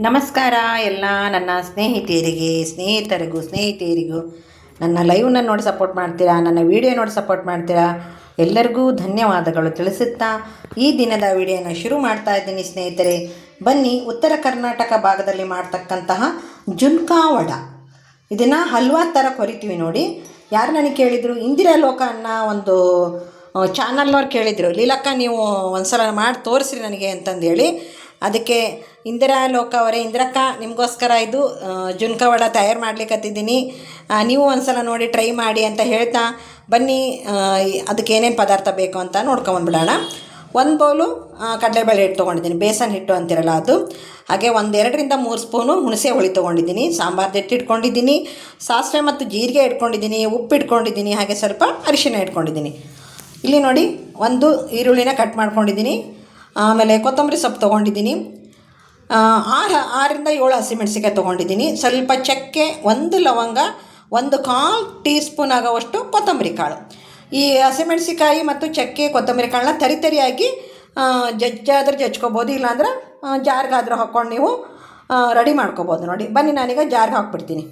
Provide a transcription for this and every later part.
ನಮಸ್ಕಾರ ಎಲ್ಲ ನನ್ನ ಸ್ನೇಹಿತರಿಗೂ ನನ್ನ ಲೈವ್ನ ನೋಡಿ ಸಪೋರ್ಟ್ ಮಾಡ್ತೀರಾ, ನನ್ನ ವಿಡಿಯೋ ನೋಡಿ ಸಪೋರ್ಟ್ ಮಾಡ್ತೀರಾ. ಎಲ್ಲರಿಗೂ ಧನ್ಯವಾದಗಳು ತಿಳಿಸುತ್ತಾ ಈ ದಿನದ ವಿಡಿಯೋನ ಶುರು ಮಾಡ್ತಾ ಇದ್ದೀನಿ ಸ್ನೇಹಿತರೆ. ಬನ್ನಿ, ಉತ್ತರ ಕರ್ನಾಟಕ ಭಾಗದಲ್ಲಿ ಮಾಡ್ತಕ್ಕಂತಹ ಜುನ್ಕಾ ವಡ, ಇದನ್ನು ಹಲ್ವಾ ಥರ ಕೊರಿತೀವಿ ನೋಡಿ. ಯಾರು ನನಗೆ ಕೇಳಿದರು, ಇಂದಿರಾ ಲೋಕ ಅನ್ನೋ ಒಂದು ಚಾನಲ್ನವ್ರು ಕೇಳಿದರು, ಲೀಲಕ್ಕ ನೀವು ಒಂದು ಸಲ ಮಾಡಿ ತೋರಿಸ್ರಿ ನನಗೆ ಅಂತಂದೇಳಿ. ಅದಕ್ಕೆ ಇಂದಿರಾ ಲೋಕ ಅವರೇ, ಇಂದಿರಕ್ಕ ನಿಮಗೋಸ್ಕರ ಇದು ಜುನ್ಕಾ ವಡ ತಯಾರು ಮಾಡ್ಲಿಕ್ಕತ್ತಿದ್ದೀನಿ, ನೀವು ಒಂದು ಸಲ ನೋಡಿ ಟ್ರೈ ಮಾಡಿ ಅಂತ ಹೇಳ್ತಾ, ಬನ್ನಿ ಅದಕ್ಕೆ ಏನೇನು ಪದಾರ್ಥ ಬೇಕು ಅಂತ ನೋಡ್ಕೊಂಬಂದ್ಬಿಡೋಣ. ಒಂದು ಬೌಲು ಕಡಲೆಬೇಳೆ ಹಿಟ್ಟು ತೊಗೊಂಡಿದ್ದೀನಿ, ಬೇಸನ್ ಹಿಟ್ಟು ಅಂತಿರಲ್ಲ ಅದು. ಹಾಗೆ 1-2 ಸ್ಪೂನು ಹುಣಸೆ ಹುಳಿ ತೊಗೊಂಡಿದ್ದೀನಿ, ಸಾಂಬಾರ್ದು ಹಿಟ್ಟು ಇಟ್ಕೊಂಡಿದ್ದೀನಿ, ಸಾಸಿವೆ ಮತ್ತು ಜೀರಿಗೆ ಇಟ್ಕೊಂಡಿದ್ದೀನಿ, ಉಪ್ಪು ಇಟ್ಕೊಂಡಿದ್ದೀನಿ, ಹಾಗೆ ಸ್ವಲ್ಪ ಅರಿಶಿನ ಇಟ್ಕೊಂಡಿದ್ದೀನಿ. ಇಲ್ಲಿ ನೋಡಿ, ಒಂದು ಈರುಳ್ಳಿನ ಕಟ್ ಮಾಡ್ಕೊಂಡಿದ್ದೀನಿ, ಆಮೇಲೆ ಕೊತ್ತಂಬರಿ ಸೊಪ್ಪು ತೊಗೊಂಡಿದ್ದೀನಿ, 6-7 ಹಸಿಮೆಣಸಿಕಾಯಿ ತೊಗೊಂಡಿದ್ದೀನಿ, ಸ್ವಲ್ಪ ಚಕ್ಕೆ, 1 ಲವಂಗ, 1/4 ಟೀ ಸ್ಪೂನ್ ಆಗೋವಷ್ಟು ಕೊತ್ತಂಬರಿ ಕಾಳು. ಈ ಹಸಿಮೆಣಸಿಕಾಯಿ ಮತ್ತು ಚಕ್ಕೆ ಕೊತ್ತಂಬರಿ ಕಾಳನ್ನ ತರಿಯಾಗಿ ಜಜ್ಜಾದ್ರೆ ಜಜ್ಕೊಬೋದು, ಇಲ್ಲಾಂದ್ರೆ ಜಾರ್ಗಾದರೂ ಹಾಕ್ಕೊಂಡು ನೀವು ರೆಡಿ ಮಾಡ್ಕೊಬೋದು ನೋಡಿ. ಬನ್ನಿ, ನಾನೀಗ ಜಾರ್ಗೆ ಹಾಕ್ಬಿಡ್ತೀನಿ.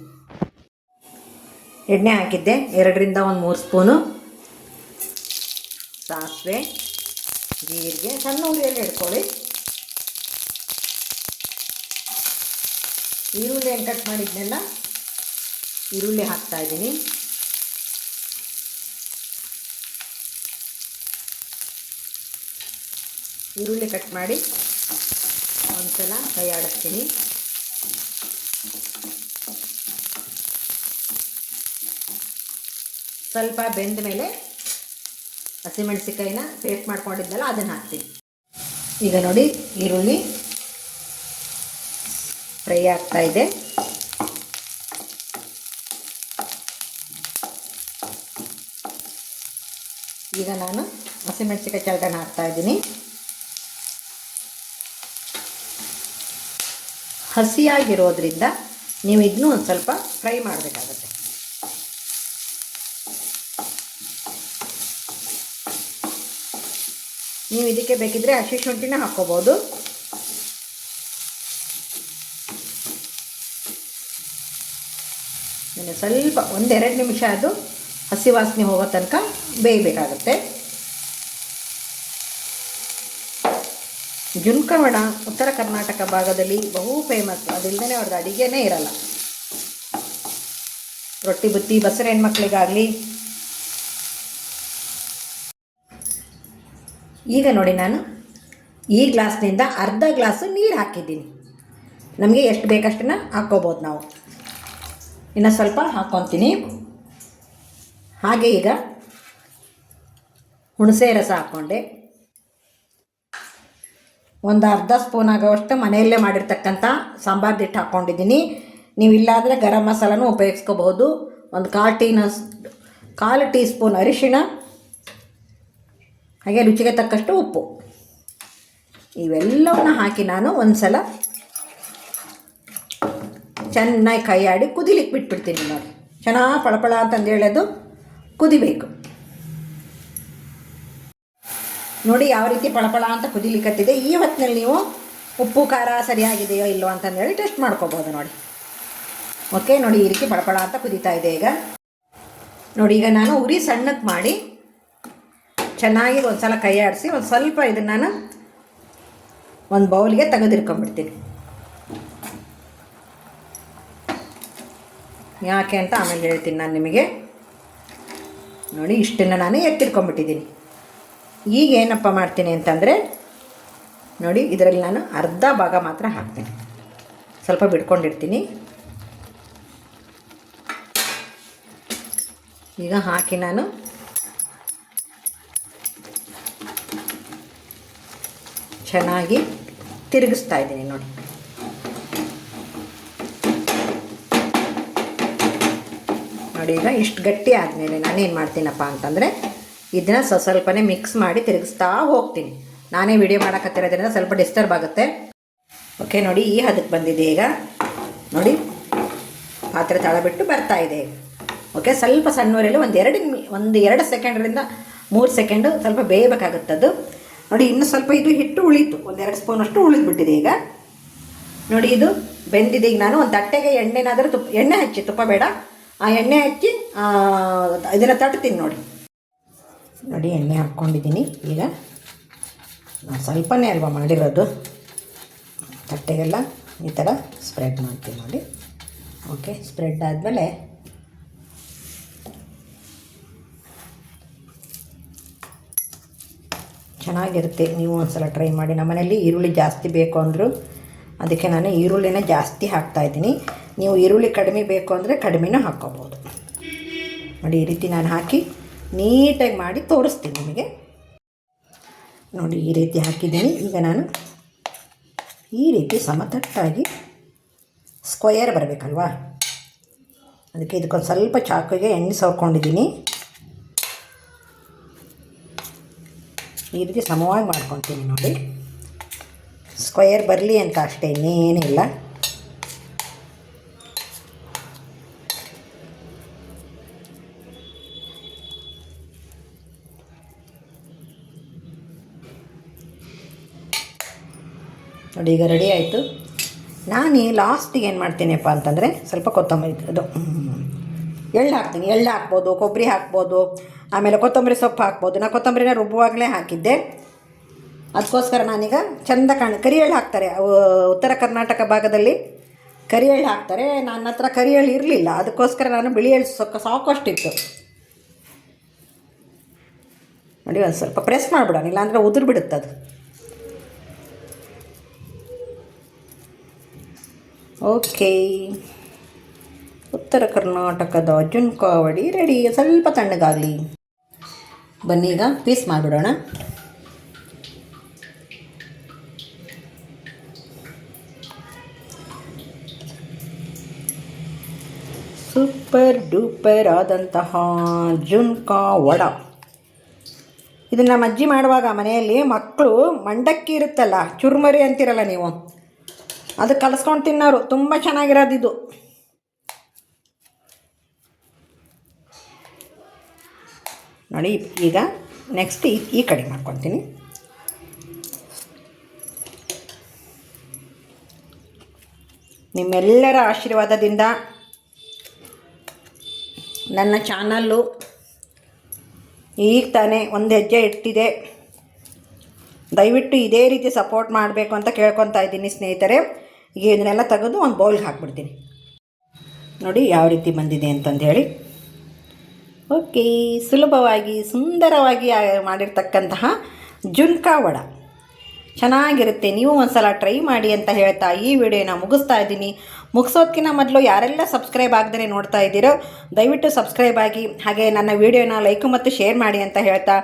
ಎಣ್ಣೆ ಹಾಕಿದ್ದೆ, 2-3 ಸ್ಪೂನು ಸಾಸಿವೆ, ಜೀರಿಗೆ, ಸಣ್ಣ ಉರಿಯಲ್ಲಿ ಇಟ್ಕೊಳ್ಳಿ. ಈರುಳ್ಳಿ ಏನು ಕಟ್ ಮಾಡಿದ್ನೆಲ್ಲ ಈರುಳ್ಳಿ ಹಾಕ್ತಾಯಿದ್ದೀನಿ. ಈರುಳ್ಳಿ ಕಟ್ ಮಾಡಿ ಒಂದು ಸಲ ಕೈ ಆಡಿಸ್ತೀನಿ. ಸ್ವಲ್ಪ ಬೆಂದ ಮೇಲೆ ಹಸಿಮೆಣಸಿಕಾಯಿನ ಪೇಸ್ಟ್ ಮಾಡ್ಕೊಂಡಿದ್ದಲ್ಲ ಅದನ್ನು ಹಾಕ್ತೀನಿ. ಈಗ ನೋಡಿ, ಈರುಳ್ಳಿ ಫ್ರೈ ಆಗ್ತಾಯಿದೆ. ಈಗ ನಾನು ಹಸಿಮೆಣಸಿಕಾಯಿ ಚಳಗನ ಹಾಕ್ತಾಯಿದ್ದೀನಿ. ಹಸಿಯಾಗಿರೋದ್ರಿಂದ ನೀವು ಇದನ್ನೂ ಒಂದು ಸ್ವಲ್ಪ ಫ್ರೈ ಮಾಡಬೇಕಾಗುತ್ತೆ. ನೀವು ಇದಕ್ಕೆ ಬೇಕಿದ್ದರೆ ಹಸಿ ಶುಂಠಿನ ಹಾಕ್ಕೋಬೋದು. ಸ್ವಲ್ಪ 1-2 ನಿಮಿಷ ಅದು ಹಸಿ ವಾಸನೆ ಹೋಗೋ ತನಕ ಬೇಯಬೇಕಾಗುತ್ತೆ. ಜುನ್ಕಾ ವಡ ಉತ್ತರ ಕರ್ನಾಟಕ ಭಾಗದಲ್ಲಿ ಬಹು ಫೇಮಸ್, ಅದಿಲ್ಲದೇ ಅವ್ರದ್ದು ಅಡುಗೆನೇ ಇರಲ್ಲ. ರೊಟ್ಟಿ ಬುತ್ತಿ ಬಸರ ಹೆಣ್ಮಕ್ಳಿಗಾಗಲಿ. ಈಗ ನೋಡಿ, ನಾನು ಈ ಗ್ಲಾಸ್ನಿಂದ ಅರ್ಧ ಗ್ಲಾಸು ನೀರು ಹಾಕಿದ್ದೀನಿ. ನಮಗೆ ಎಷ್ಟು ಬೇಕಷ್ಟನ್ನು ಹಾಕ್ಕೋಬೋದು ನಾವು. ಇನ್ನು ಸ್ವಲ್ಪ ಹಾಕ್ಕೊತೀನಿ. ಹಾಗೆ ಈಗ ಹುಣಸೆ ರಸ ಹಾಕ್ಕೊಂಡೆ, 1/2 ಸ್ಪೂನ್ ಆಗೋವಷ್ಟು ಮನೆಯಲ್ಲೇ ಮಾಡಿರ್ತಕ್ಕಂಥ ಸಾಂಬಾರ್ದು ಹಿಟ್ಟು ಹಾಕ್ಕೊಂಡಿದ್ದೀನಿ. ನೀವು ಇಲ್ಲಾದರೆ ಗರಂ ಮಸಾಲನೂ ಉಪಯೋಗಿಸ್ಕೋಬಹುದು. 1/4 ಟೀ ಸ್ಪೂನ್ ಅರಿಶಿಣ, ಹಾಗೆ ರುಚಿಗೆ ತಕ್ಕಷ್ಟು ಉಪ್ಪು, ಇವೆಲ್ಲವನ್ನ ಹಾಕಿ ನಾನು ಒಂದು ಸಲ ಚೆನ್ನಾಗಿ ಕೈ ಆಡಿ ಕುದಿಲಿಕ್ಕೆ ಬಿಟ್ಬಿಡ್ತೀನಿ ನೋಡಿ. ಚೆನ್ನಾಗಿ ಪಳಪಳ ಅಂತಂದು ಹೇಳೋದು ಕುದಿಬೇಕು ನೋಡಿ. ಯಾವ ರೀತಿ ಪಳಪಳ ಅಂತ ಕುದಿಲಿಕ್ಕತ್ತಿದೆ. ಈ ಹೊತ್ತಿನಲ್ಲಿ ನೀವು ಉಪ್ಪು ಖಾರ ಸರಿಯಾಗಿದೆಯೋ ಇಲ್ಲೋ ಅಂತಂದೇಳಿ ಟೆಸ್ಟ್ ಮಾಡ್ಕೋಬೋದು ನೋಡಿ. ಓಕೆ ನೋಡಿ, ಈ ರೀತಿ ಪಳಪಳ ಅಂತ ಕುದೀತಾ ಇದೆ. ಈಗ ನೋಡಿ, ಈಗ ನಾನು ಉರಿ ಸಣ್ಣಕ್ಕೆ ಮಾಡಿ ಚೆನ್ನಾಗಿ ಒಂದು ಸಲ ಕೈ ಆಡಿಸಿ ಒಂದು ಸ್ವಲ್ಪ ಇದನ್ನು ನಾನು ಒಂದು ಬೌಲ್ಗೆ ತೆಗೆದಿಟ್ಕೊಂಡ್ಬಿಡ್ತೀನಿ. ಯಾಕೆ ಅಂತ ಆಮೇಲೆ ಹೇಳ್ತೀನಿ ನಾನು ನಿಮಗೆ. ನೋಡಿ, ಇಷ್ಟನ್ನು ನಾನು ಎತ್ತಿಟ್ಕೊಂಡ್ಬಿಟ್ಟಿದ್ದೀನಿ. ಈಗ ಏನಪ್ಪ ಮಾಡ್ತೀನಿ ಅಂತಂದರೆ ನೋಡಿ, ಇದರಲ್ಲಿ ನಾನು ಅರ್ಧ ಭಾಗ ಮಾತ್ರ ಹಾಕ್ತೀನಿ, ಸ್ವಲ್ಪ ಬಿಟ್ಕೊಂಡಿರ್ತೀನಿ. ಈಗ ಹಾಕಿ ನಾನು ಚೆನ್ನಾಗಿ ತಿರುಗಿಸ್ತಾ ಇದ್ದೀನಿ ನೋಡಿ. ನೋಡಿ, ಈಗ ಇಷ್ಟು ಗಟ್ಟಿ ಆದಮೇಲೆ ನಾನೇನು ಮಾಡ್ತೀನಪ್ಪ ಅಂತಂದರೆ ಇದನ್ನು ಸ್ವಲ್ಪನೇ ಮಿಕ್ಸ್ ಮಾಡಿ ತಿರುಗಿಸ್ತಾ ಹೋಗ್ತೀನಿ. ನಾನೇ ವಿಡಿಯೋ ಮಾಡೋಕತ್ತಿರೋದ್ರಿಂದ ಸ್ವಲ್ಪ ಡಿಸ್ಟರ್ಬ್ ಆಗುತ್ತೆ. ಓಕೆ ನೋಡಿ, ಈ ಹದಕ್ಕೆ ಬಂದಿದೆ. ಈಗ ನೋಡಿ, ಪಾತ್ರೆ ತಳ ಬಿಟ್ಟು ಬರ್ತಾ ಇದೆ. ಓಕೆ, ಸ್ವಲ್ಪ ಸಣ್ಣವರಲ್ಲಿ 1-2 ಸೆಕೆಂಡ್ರಿಂದ 3 ಸೆಕೆಂಡು ಸ್ವಲ್ಪ ಬೇಯಬೇಕಾಗುತ್ತದು ನೋಡಿ. ಇನ್ನು ಸ್ವಲ್ಪ ಇದು ಹಿಟ್ಟು ಉಳಿತು, 1-2 ಸ್ಪೂನಷ್ಟು ಉಳಿದ್ಬಿಟ್ಟಿದೆ. ಈಗ ನೋಡಿ ಇದು ಬೆಂದಿದೆ. ಈಗ ನಾನು ಒಂದು ತಟ್ಟೆಗೆ ಎಣ್ಣೆನಾದರೂ ಎಣ್ಣೆ ಹಚ್ಚಿ, ತುಪ್ಪ ಬೇಡ, ಆ ಎಣ್ಣೆ ಹಚ್ಚಿ ಇದನ್ನು ತಟ್ತೀನಿ ನೋಡಿ ಎಣ್ಣೆ ಹಾಕ್ಕೊಂಡಿದ್ದೀನಿ. ಈಗ ನಾನು ಸ್ವಲ್ಪನೇ ಅಲ್ವಾ ಮಾಡಿರೋದು, ತಟ್ಟೆಗೆಲ್ಲ ಈ ಥರ ಸ್ಪ್ರೆಡ್ ಮಾಡ್ತೀನಿ ನೋಡಿ. ಓಕೆ, ಸ್ಪ್ರೆಡ್ ಆದಮೇಲೆ ಚೆನ್ನಾಗಿರುತ್ತೆ. ನೀವು ಒಂದ್ಸಲ ಟ್ರೈ ಮಾಡಿ. ನಮ್ಮನೇಲಿ ಈರುಳ್ಳಿ ಜಾಸ್ತಿ ಬೇಕು ಅಂದರು, ಅದಕ್ಕೆ ನಾನು ಈರುಳ್ಳಿನ ಜಾಸ್ತಿ ಹಾಕ್ತಾಯಿದ್ದೀನಿ. ನೀವು ಈರುಳ್ಳಿ ಕಡಿಮೆ ಬೇಕು ಅಂದರೆ ಕಡಿಮೆನೂ ಹಾಕ್ಕೋಬೋದು ನೋಡಿ. ಈ ರೀತಿ ನಾನು ಹಾಕಿ ನೀಟಾಗಿ ಮಾಡಿ ತೋರಿಸ್ತೀನಿ ನಿಮಗೆ ನೋಡಿ. ಈ ರೀತಿ ಹಾಕಿದ್ದೀನಿ. ಈಗ ನಾನು ಈ ರೀತಿ ಸಮತಟ್ಟಾಗಿ ಸ್ಕ್ವಯರ್ ಬರಬೇಕಲ್ವಾ, ಅದಕ್ಕೆ ಇದಕ್ಕೊಂದು ಸ್ವಲ್ಪ ಚಾಕುಗೆ ಎಣ್ಣೆ ಸವರ್ಕೊಂಡಿದ್ದೀನಿ. ಈ ರೀತಿ ಸಮವಾಗಿ ಮಾಡ್ಕೊತೀನಿ ನೋಡಿ. ಸ್ಕ್ವಯರ್ ಬರಲಿ ಅಂತ ಅಷ್ಟೇ, ಇನ್ನೇನಿಲ್ಲ. ನೋಡಿ ಈಗ ರೆಡಿ ಆಯಿತು. ನಾನು ಲಾಸ್ಟಿಗೆ ಏನು ಮಾಡ್ತೀನಪ್ಪ ಅಂತಂದರೆ ಸ್ವಲ್ಪ ಕೊತ್ತಂಬರಿ ಅದು ಎಳ್ಳು ಹಾಕ್ತೀನಿ. ಎಳ್ಳು ಹಾಕ್ಬೋದು, ಕೊಬ್ಬರಿ ಹಾಕ್ಬೋದು, ಆಮೇಲೆ ಕೊತ್ತಂಬರಿ ಸೊಪ್ಪು ಹಾಕ್ಬೋದು. ನಾನು ಕೊತ್ತಂಬರಿನ ರುಬ್ಬುವಾಗಲೇ ಹಾಕಿದ್ದೆ, ಅದಕ್ಕೋಸ್ಕರ ನಾನೀಗ ಚೆಂದ ಕರಿ ಎಳ್ಳು ಹಾಕ್ತಾರೆ ಉತ್ತರ ಕರ್ನಾಟಕ ಭಾಗದಲ್ಲಿ, ಕರಿ ಎಳ್ಳು ಹಾಕ್ತಾರೆ. ನನ್ನ ಹತ್ರ ಕರಿ ಎಳ್ಳು ಇರಲಿಲ್ಲ, ಅದಕ್ಕೋಸ್ಕರ ನಾನು ಬಿಳಿ ಎಳ್ಳು ಸಾಕಷ್ಟಿತ್ತು ನೋಡಿ. ಒಂದು ಸ್ವಲ್ಪ ಪ್ರೆಸ್ ಮಾಡಿಬಿಡೋಣ, ಇಲ್ಲಾಂದರೆ ಉದುರು ಬಿಡುತ್ತೆ ಅದು. ಓಕೆ, ಉತ್ತರ ಕರ್ನಾಟಕದ ಜುನ್ಕಾವಡಿ ರೆಡಿ. ಸ್ವಲ್ಪ ತಣ್ಣಗಾಗಲಿ. ಬನ್ನಿ ಈಗ ಪೀಸ್ ಮಾಡಿಬಿಡೋಣ. ಸೂಪರ್ ಡೂಪರ್ ಆದಂತಹ ಜುನ್ಕಾ ವಡ. ಇದನ್ನು ನಮ್ಮ ಅಜ್ಜಿ ಮಾಡುವಾಗ ಮನೆಯಲ್ಲಿ ಮಕ್ಕಳು ಮಂಡಕ್ಕಿ ಇರುತ್ತಲ್ಲ, ಚುರುಮರಿ ಅಂತಿರಲ್ಲ ನೀವು, ಅದು ಕಲಿಸ್ಕೊಂಡು ತಿನ್ನೋರು. ತುಂಬ ಚೆನ್ನಾಗಿರೋದು ಇದು. ನೋಡಿ ಈಗ ನೆಕ್ಸ್ಟ್ ಈ ಕಡೆ ಮಾಡ್ಕೊತೀನಿ. ನಿಮ್ಮೆಲ್ಲರ ಆಶೀರ್ವಾದದಿಂದ ನನ್ನ ಚಾನಲ್ಲು ಈಗ ತಾನೇ ಒಂದು ಹೆಜ್ಜೆ ಇಟ್ಟಿದೆ. ದಯವಿಟ್ಟು ಇದೇ ರೀತಿ ಸಪೋರ್ಟ್ ಮಾಡಬೇಕು ಅಂತ ಕೇಳ್ಕೊತಾ ಇದ್ದೀನಿ ಸ್ನೇಹಿತರೆ. ಈಗ ಇದನ್ನೆಲ್ಲ ತೆಗೆದು ಒಂದು ಬೌಲ್ಗೆ ಹಾಕ್ಬಿಡ್ತೀನಿ. ನೋಡಿ ಯಾವ ರೀತಿ ಬಂದಿದೆ ಅಂತಂದೇಳಿ. ಓಕೆ, ಸುಲಭವಾಗಿ ಸುಂದರವಾಗಿ ಮಾಡಿರ್ತಕ್ಕಂತಹ ಜುನ್ಕಾ ವಡ ಚೆನ್ನಾಗಿರುತ್ತೆ. ನೀವು ಒಂದು ಸಲ ಟ್ರೈ ಮಾಡಿ ಅಂತ ಹೇಳ್ತಾ ಈ ವಿಡಿಯೋನ ಮುಗಿಸ್ತಾ ಇದ್ದೀನಿ. ಮುಗಿಸೋದಕ್ಕಿಂತ ಮೊದಲು ಯಾರೆಲ್ಲ ಸಬ್ಸ್ಕ್ರೈಬ್ ಆಗದೇ ನೋಡ್ತಾ ಇದ್ದೀರೋ ದಯವಿಟ್ಟು ಸಬ್ಸ್ಕ್ರೈಬ್ ಆಗಿ, ಹಾಗೆ ನನ್ನ ವಿಡಿಯೋನ ಲೈಕ್ ಮತ್ತು ಶೇರ್ ಮಾಡಿ ಅಂತ ಹೇಳ್ತಾ,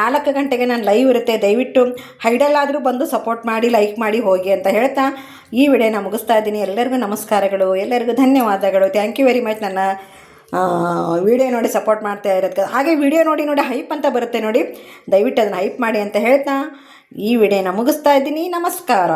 4 ಗಂಟೆಗೆ ನಾನು ಲೈವ್ ಇರುತ್ತೆ. ದಯವಿಟ್ಟು ಹೈಡಲ್ಲಾದರೂ ಬಂದು ಸಪೋರ್ಟ್ ಮಾಡಿ, ಲೈಕ್ ಮಾಡಿ ಹೋಗಿ ಅಂತ ಹೇಳ್ತಾ ಈ ವಿಡಿಯೋನ ಮುಗಿಸ್ತಾ ಇದ್ದೀನಿ. ಎಲ್ಲರಿಗೂ ನಮಸ್ಕಾರಗಳು, ಎಲ್ಲರಿಗೂ ಧನ್ಯವಾದಗಳು. Thank you very much. ನನ್ನ ವಿಡಿಯೋ ನೋಡಿ ಸಪೋರ್ಟ್ ಮಾಡ್ತಾ ಇರೋದಕ್ಕೆ. ಹಾಗೆ ವಿಡಿಯೋ ನೋಡಿ ಹೈಪ್ ಅಂತ ಬರುತ್ತೆ ನೋಡಿ, ದಯವಿಟ್ಟು ಅದನ್ನು ಹೈಪ್ ಮಾಡಿ ಅಂತ ಹೇಳ್ತಾ ಈ ವಿಡಿಯೋನ ಮುಗಿಸ್ತಾ ಇದ್ದೀನಿ. ನಮಸ್ಕಾರ.